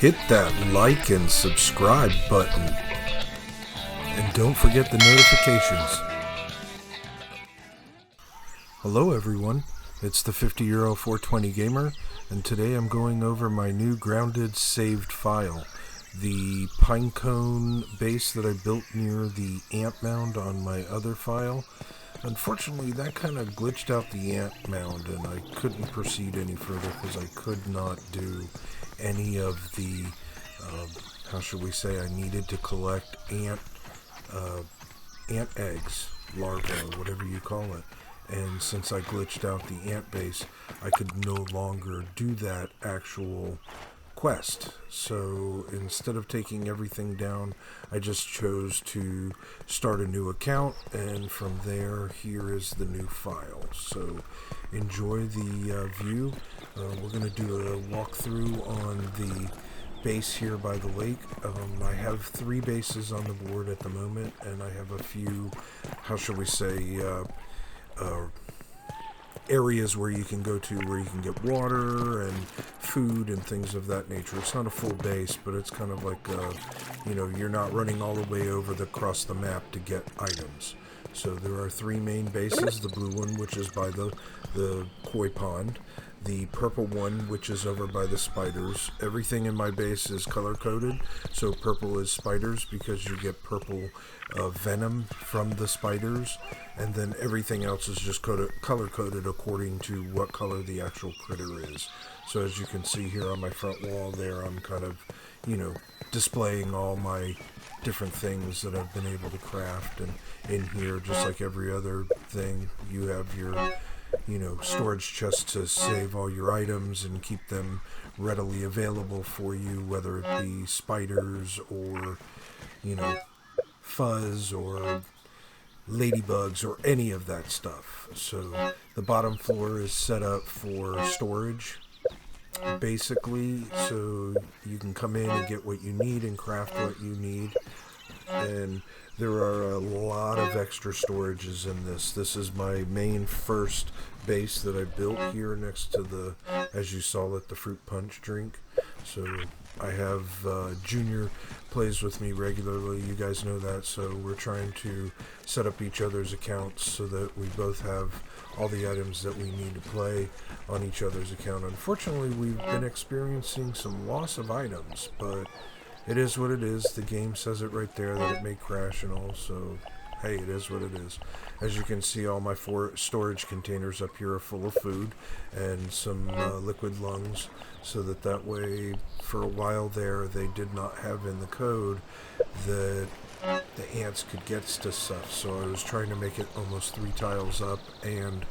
hit that like and subscribe button. And don't forget the notifications. Hello everyone, it's the 50-year-old 420 gamer, and today I'm going over my new grounded saved file. The pinecone base that I built near the Ant Mound on my other file. Unfortunately, that kind of glitched out the Ant Mound, and I couldn't proceed any further because I could not do any of the, how should we say, I needed to collect ant eggs, larvae, whatever you call it. And since I glitched out the ant base, I could no longer do that actual quest. So instead of taking everything down, I just chose to start a new account, and from there, here is the new file. So enjoy the view. We're going to do a walkthrough on the base here by the lake. I have 3 bases on the board at the moment, and I have a few, how shall we say, areas where you can go to where you can get water and food and things of that nature. It's not a full base, but it's kind of like, you're not running all the way over across the map to get items. So there are 3 main bases, the blue one, which is by the koi pond, the purple one, which is over by the spiders. Everything in my base is color-coded, so purple is spiders because you get purple venom from the spiders, and then everything else is just color-coded according to what color the actual critter is. So as you can see here on my front wall there, I'm kind of, displaying all my different things that I've been able to craft, and in here, just like every other thing, you have your storage chest to save all your items and keep them readily available for you, whether it be spiders or, fuzz or ladybugs or any of that stuff. So the bottom floor is set up for storage, basically, so you can come in and get what you need and craft what you need. And there are a lot of extra storages in this. This is my main first base that I built here next to the, as you saw it, the fruit punch drink. So I have Junior plays with me regularly. You guys know that. So we're trying to set up each other's accounts so that we both have all the items that we need to play on each other's account. Unfortunately, we've been experiencing some loss of items, but it is what it is. The game says it right there that it may crash and all, so hey, it is what it is. As you can see, all my 4 storage containers up here are full of food and some liquid lungs, so that way, for a while there, they did not have in the code that the ants could get to stuff. So I was trying to make it almost 3 tiles up and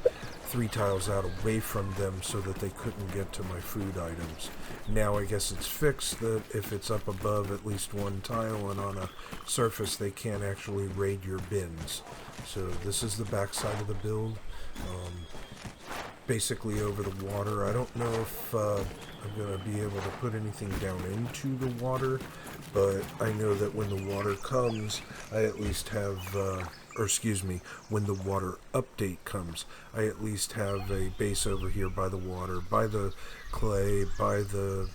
3 tiles out away from them so that they couldn't get to my food items. Now I guess it's fixed that if it's up above at least 1 tile and on a surface, they can't actually raid your bins. So this is the back side of the build. Basically over the water. I don't know if I'm going to be able to put anything down into the water, but I know that when the water comes, I at least have, when the water update comes, I at least have a base over here by the water, by the clay, by the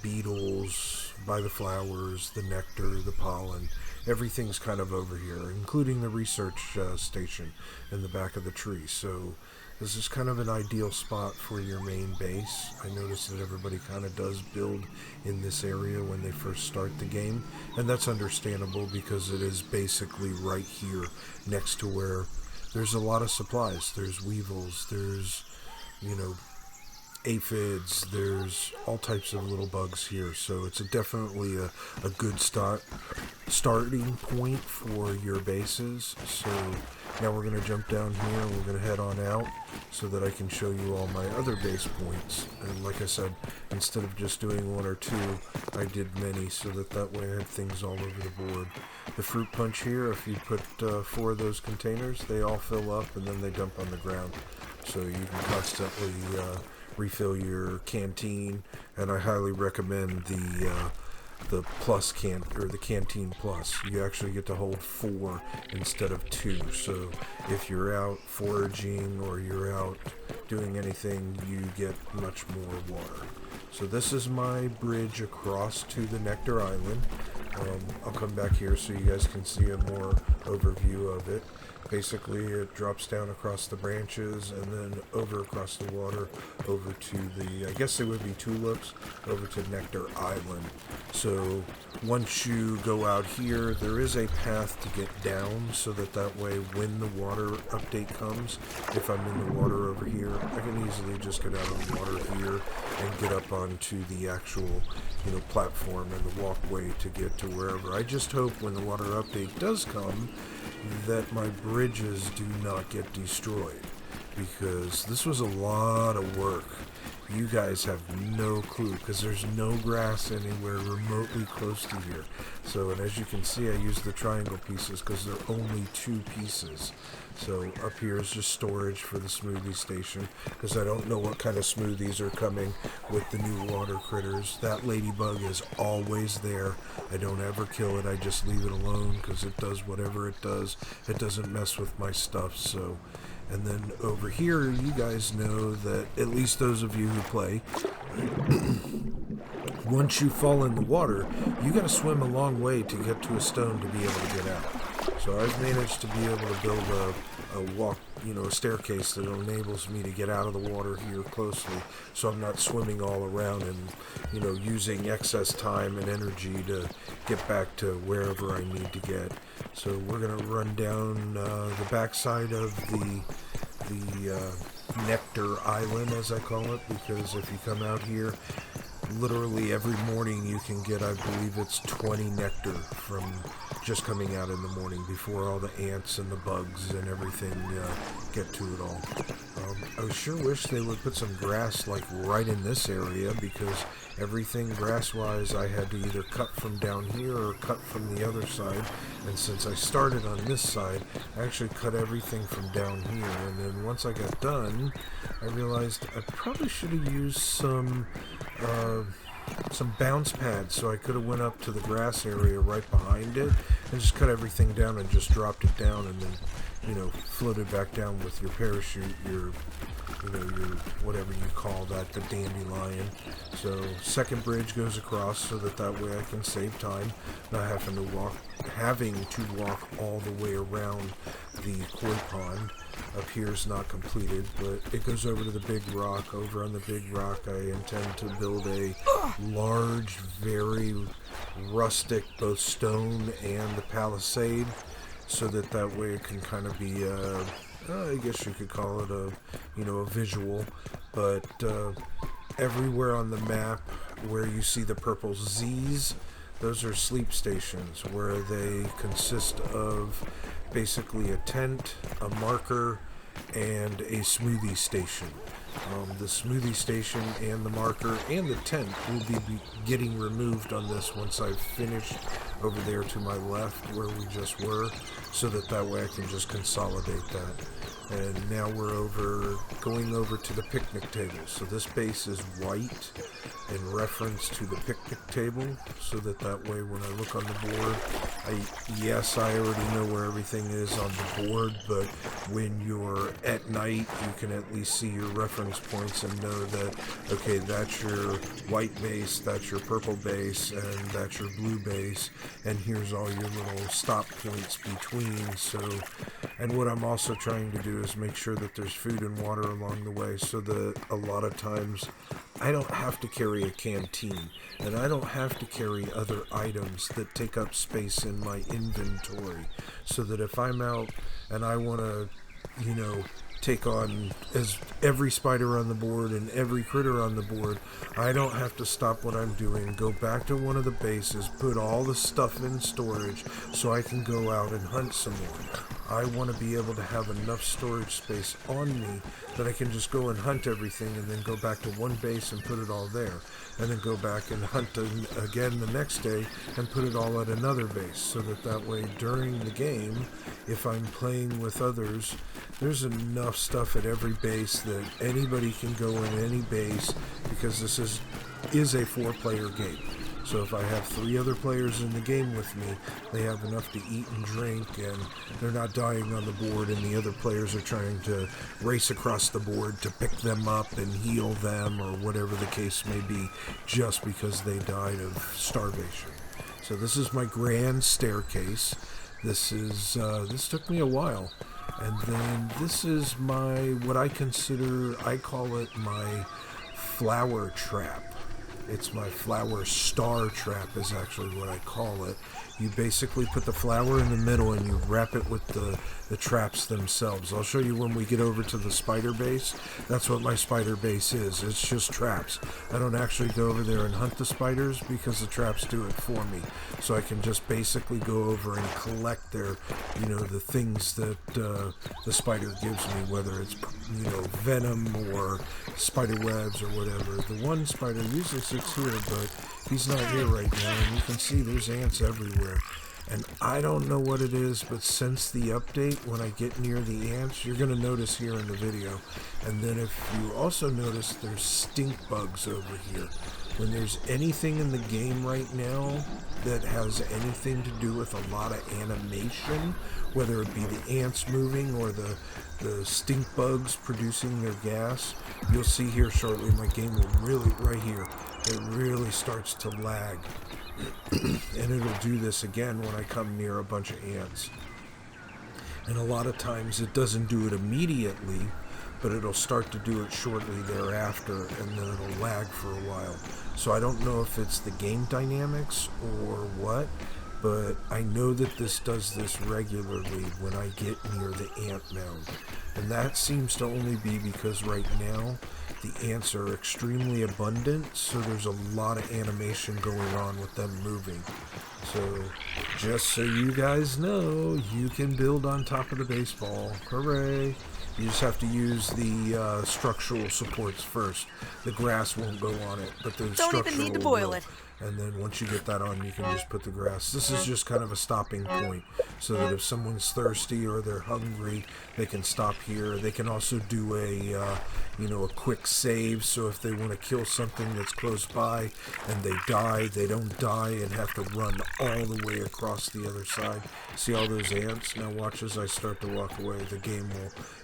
beetles, by the flowers, the nectar, the pollen. Everything's kind of over here, including the research station in the back of the tree. So this is kind of an ideal spot for your main base. I notice that everybody kind of does build in this area when they first start the game, and that's understandable because it is basically right here next to where there's a lot of supplies. There's weevils, there's, aphids, there's all types of little bugs here, so it's definitely a good starting point for your bases. So now we're going to jump down here and we're going to head on out so that I can show you all my other base points. And like I said, instead of just doing 1 or 2, I did many so that way I had things all over the board. The fruit punch here, if you put 4 of those containers, they all fill up and then they dump on the ground. So you can constantly refill your canteen, and I highly recommend the the plus or the Canteen Plus. You actually get to hold 4 instead of 2. So if you're out foraging or you're out doing anything, you get much more water. So this is my bridge across to the Nectar Island. I'll come back here so you guys can see a more overview of it. Basically, it drops down across the branches and then over across the water over to the, I guess they would be tulips, over to Nectar Island. So once you go out here, there is a path to get down so that way when the water update comes, if I'm in the water over here, I can easily just get out of the water here and get up onto the actual, platform and the walkway to get to wherever. I just hope when the water update does come that my bridges do not get destroyed, because this was a lot of work. You guys have no clue, because there's no grass anywhere remotely close to here. So, and as you can see, I use the triangle pieces because they're only 2 pieces. So up here is just storage for the smoothie station, because I don't know what kind of smoothies are coming with the new water critters. That ladybug is always there. I don't ever kill it. I just leave it alone because it does whatever it does. It doesn't mess with my stuff. So, and then over here, you guys know that, at least those of you who play, once you fall in the water, you got to swim a long way to get to a stone to be able to get out. So I've managed to be able to build a staircase that enables me to get out of the water here closely, so I'm not swimming all around and, using excess time and energy to get back to wherever I need to get. So we're going to run down the backside of the Nectar Island, as I call it, because if you come out here, literally every morning you can get, I believe it's 20 nectar from just coming out in the morning before all the ants and the bugs and everything get to it all. I sure wish they would put some grass like right in this area, because everything grass-wise I had to either cut from down here or cut from the other side. And since I started on this side, I actually cut everything from down here. And then once I got done, I realized I probably should have used some bounce pads, so I could have went up to the grass area right behind it and just cut everything down and just dropped it down, and then floated back down with your parachute, your whatever you call that, the dandelion. So second bridge goes across so that way I can save time, not having to walk all the way around the koi pond. Up here is not completed, but it goes over to the big rock. Over on the big rock, I intend to build a large, very rustic, both stone and the palisade, so that way it can kind of be, I guess you could call it a visual. But everywhere on the map where you see the purple Z's, those are sleep stations, where they consist of basically a tent, a marker, and a smoothie station. The smoothie station and the marker and the tent will be getting removed on this once I've finished over there to my left where we just were, so that way I can just consolidate that. And now we're going over to the picnic table. So this base is white in reference to the picnic table, so that way when I look on the board, I already know where everything is on the board, but when you're at night, you can at least see your reference points and know that, okay, that's your white base, that's your purple base, and that's your blue base, and here's all your little stop points between. So, and what I'm also trying to do is make sure that there's food and water along the way, so that a lot of times I don't have to carry a canteen, and I don't have to carry other items that take up space in my inventory, so that if I'm out and I want to, take on as every spider on the board and every critter on the board, I don't have to stop what I'm doing, go back to one of the bases, put all the stuff in storage so I can go out and hunt some more. I want to be able to have enough storage space on me that I can just go and hunt everything and then go back to one base and put it all there. And then go back and hunt again the next day and put it all at another base. So that way during the game, if I'm playing with others, there's enough stuff at every base that anybody can go in any base, because this is a 4-player game. So if I have 3 other players in the game with me, they have enough to eat and drink, and they're not dying on the board, and the other players are trying to race across the board to pick them up and heal them, or whatever the case may be, just because they died of starvation. So this is my grand staircase. This took me a while. And then this is my, what I call it my flower trap. It's my flower star trap is actually what I call it. You basically put the flower in the middle and you wrap it with the traps themselves. I'll show you when we get over to the spider base. That's what my spider base is. It's just traps. I don't actually go over there and hunt the spiders because the traps do it for me. So I can just basically go over and collect their, the things that the spider gives me, whether it's, venom or spider webs or whatever. The one spider usually sits here, but he's not here right now, and you can see there's ants everywhere. And I don't know what it is, but since the update, when I get near the ants, you're going to notice here in the video. And then if you also notice, there's stink bugs over here. When there's anything in the game right now that has anything to do with a lot of animation, whether it be the ants moving or the stink bugs producing their gas, you'll see here shortly my game will really, right here, it really starts to lag. And it'll do this again when I come near a bunch of ants. And a lot of times it doesn't do it immediately, but it'll start to do it shortly thereafter, and then it'll lag for a while. So I don't know if it's the game dynamics or what, but I know that this does this regularly when I get near the Ant Mound. And that seems to only be because right now the ants are extremely abundant, so there's a lot of animation going on with them moving. So, just so you guys know, you can build on top of the baseball. Hooray! You just have to use the structural supports first. The grass won't go on it, but the structural don't even need to boil it. And then once you get that on, you can just put the grass. This is just kind of a stopping point, so that if someone's thirsty or they're hungry, they can stop here. They can also do a quick save, so if they want to kill something that's close by and they die, they don't die and have to run all the way across the other side. See all those ants? Now watch as I start to walk away. The game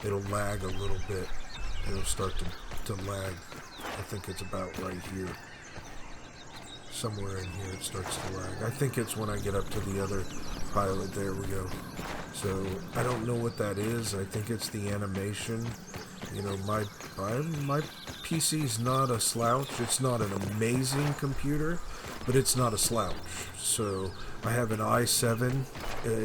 it'll lag a little bit. It'll start to lag. I think it's about right here. Somewhere in here it starts to lag. I think it's when I get up to the other pilot. There we go. So I don't know what that is. I think it's the animation. My PC's not a slouch. It's not an amazing computer, but it's not a slouch. So I have an i7.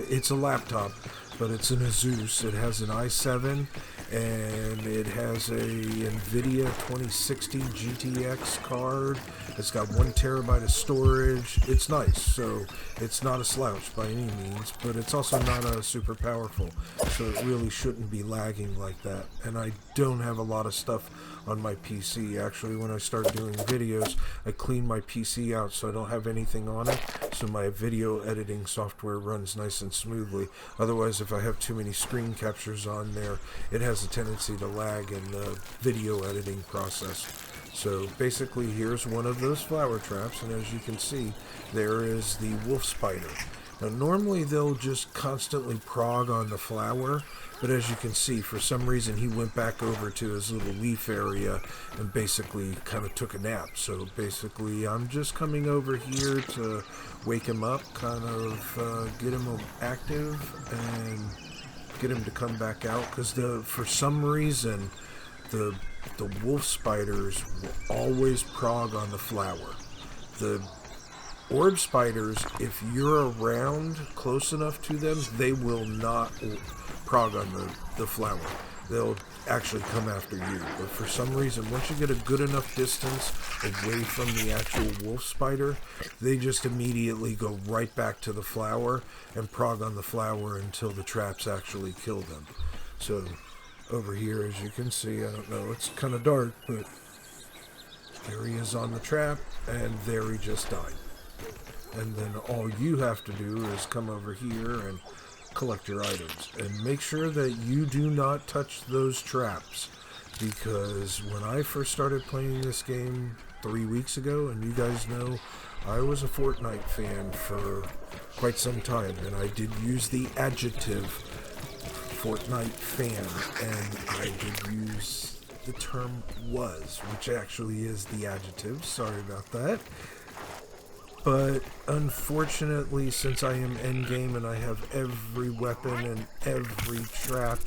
It's a laptop, but it's an Asus. It has an i7, and it has a NVIDIA 2060 GTX card. It's got 1 terabyte of storage. It's nice, so it's not a slouch by any means, but it's also not super powerful, so it really shouldn't be lagging like that. And I don't have a lot of stuff on my PC. Actually, when I start doing videos, I clean my PC out so I don't have anything on it, so my video editing software runs nice and smoothly. Otherwise, if I have too many screen captures on there, it has a tendency to lag in the video editing process. So basically, here's one of those flower traps, and as you can see, there is the wolf spider. Now normally they'll just constantly prog on the flower, but as you can see, for some reason he went back over to his little leaf area and basically kind of took a nap. So basically I'm just coming over here to wake him up, kind of get him active and get him to come back out, because for some reason the wolf spiders will always prog on the flower. The orb spiders, if you're around close enough to them, they will not prog on the flower. They'll actually come after you. But for some reason, once you get a good enough distance away from the actual wolf spider, they just immediately go right back to the flower and prog on the flower until the traps actually kill them. So over here, as you can see, I don't know, it's kind of dark, but there he is on the trap, and there he just died. And then all you have to do is come over here and collect your items. And make sure that you do not touch those traps, because when I first started playing this game 3 weeks ago, and you guys know I was a Fortnite fan for quite some time, and I did use the adjective Fortnite fan, and I did use the term was, which actually is the adjective. Sorry about that. But unfortunately, since I am endgame and I have every weapon and every trap,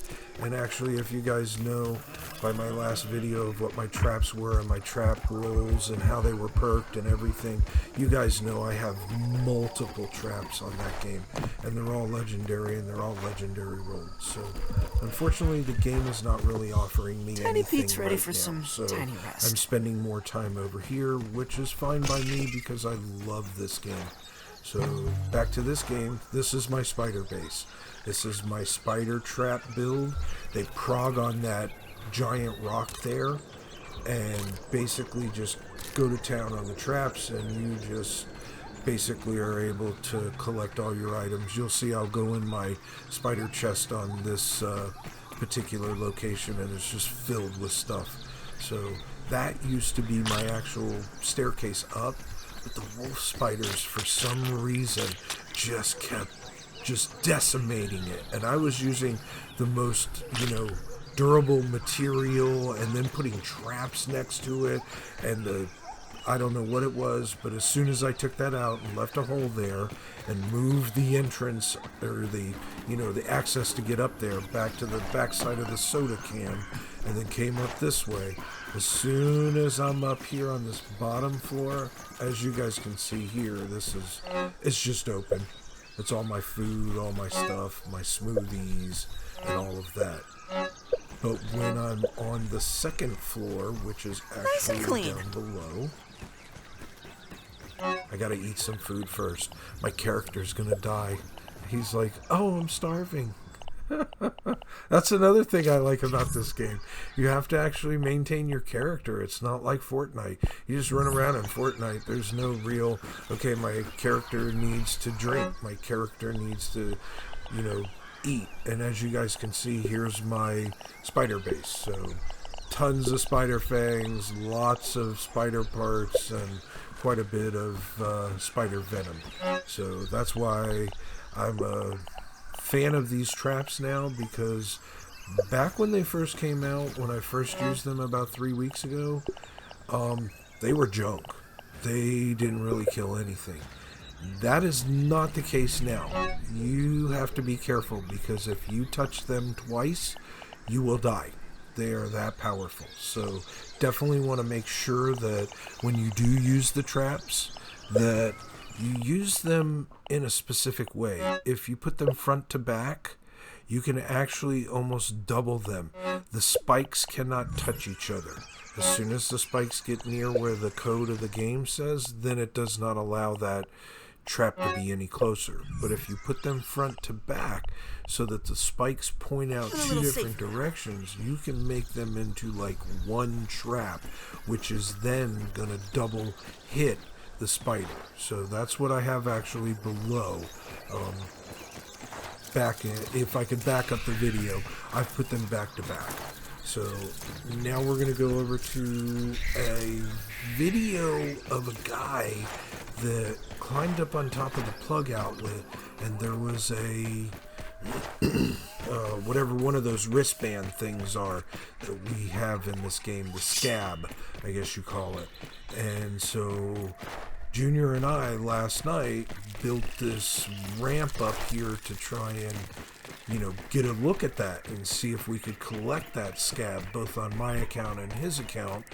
and actually if you guys know by my last video of what my traps were and my trap rolls and how they were perked and everything, you guys know I have multiple traps on that game, and they're all legendary and they're all legendary rolled. So unfortunately the game is not really offering me Tiny anything Pete's ready right for now. some So tiny rest. I'm spending more time over here, which is fine by me because I love this game. So back to this game. This is my spider base. This is my spider trap build. They prog on that giant rock there and basically just go to town on the traps, and you just basically are able to collect all your items. You'll see I'll go in my spider chest on this particular location, and it's just filled with stuff. So that used to be my actual staircase up, but the wolf spiders for some reason just kept decimating it, and I was using the most durable material and then putting traps next to it, and I don't know what it was, but as soon as I took that out and left a hole there and moved the entrance or the access to get up there back to the backside of the soda can, and then came up this way, as soon as I'm up here on this bottom floor, as you guys can see here, it's just open. It's all my food, all my stuff, my smoothies, and all of that. But when I'm on the second floor, which is actually down below, I gotta eat some food first. My character's gonna die. He's like, oh, I'm starving. That's another thing I like about this game. You have to actually maintain your character. It's not like Fortnite. You just run around in Fortnite. There's no real, okay, my character needs to drink. My character needs to, eat. And as you guys can see, here's my spider base. So tons of spider fangs, lots of spider parts, and quite a bit of spider venom. So that's why I'm a fan of these traps now, because back when they first came out, when I first used them about 3 weeks ago, they were junk. They didn't really kill anything. That is not the case now. You have to be careful, because if you touch them twice, you will die. They are that powerful. So definitely want to make sure that when you do use the traps, that you use them in a specific way. If you put them front to back, you can actually almost double them. The spikes cannot touch each other. As soon as the spikes get near where the code of the game says, then it does not allow that trap to be any closer. But if you put them front to back so that the spikes point out two different directions, you can make them into like one trap, which is then going to double hit the spider. So that's what I have actually below. If I could back up the video, I've put them back to back. So now we're going to go over to a video of a guy that climbed up on top of the plug outlet, and there was a whatever one of those wristband things are that we have in this game, the Scab, I guess you call it. And so Junior and I last night built this ramp up here to try and get a look at that and see if we could collect that Scab, both on my account and his account.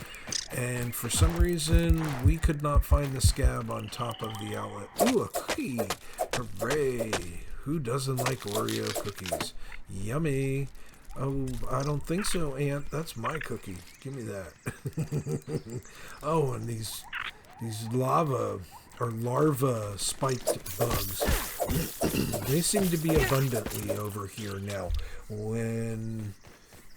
And for some reason, we could not find the Scab on top of the outlet. Ooh, a cookie! Hooray! Who doesn't like Oreo cookies? Yummy! Oh, I don't think so, Ant. That's my cookie. Give me that. Oh, and these larva spiked bugs, they seem to be abundantly over here now.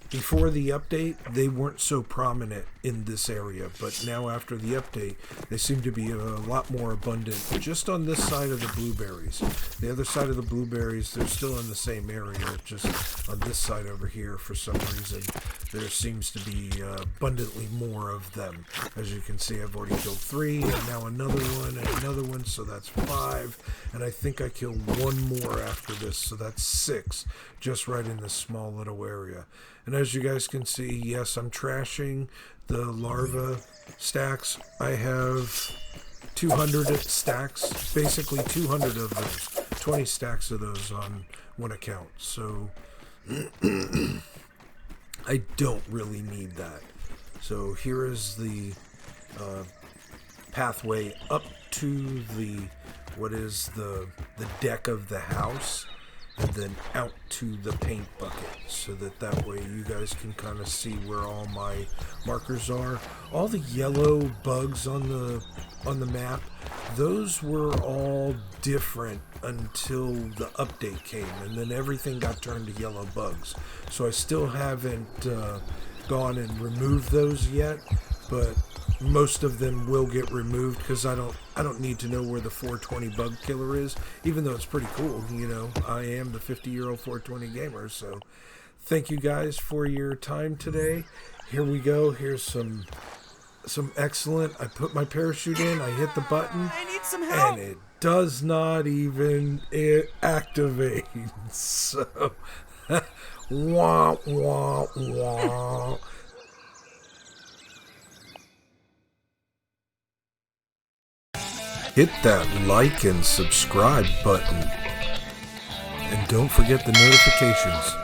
Before the update, they weren't so prominent in this area, but now after the update, they seem to be a lot more abundant just on this side of the blueberries. The other side of the blueberries, they're still in the same area, just on this side over here, for some reason, there seems to be abundantly more of them. As you can see, I've already killed 3, and now another one, so that's 5. And I think I killed 1 more after this, so that's 6, just right in this small little area. And as you guys can see, yes, I'm trashing the larva stacks. I have 200 stacks, basically 200 of those, 20 stacks of those on one account. So I don't really need that. So here is the pathway up to the deck of the house, and then out to the paint bucket, so that way you guys can kind of see where all my markers are. All the yellow bugs on the map, those were all different until the update came, and then everything got turned to yellow bugs. So I still haven't gone and removed those yet, but most of them will get removed because I don't need to know where the 420 bug killer is, even though it's pretty cool. You know, I am the 50-year-old 420 gamer. So thank you guys for your time today. Here we go. Here's some excellent. I put my parachute in, I hit the button, I need some help, and it does not even activate. So wah wah wah. Hit that like and subscribe button. And don't forget the notifications.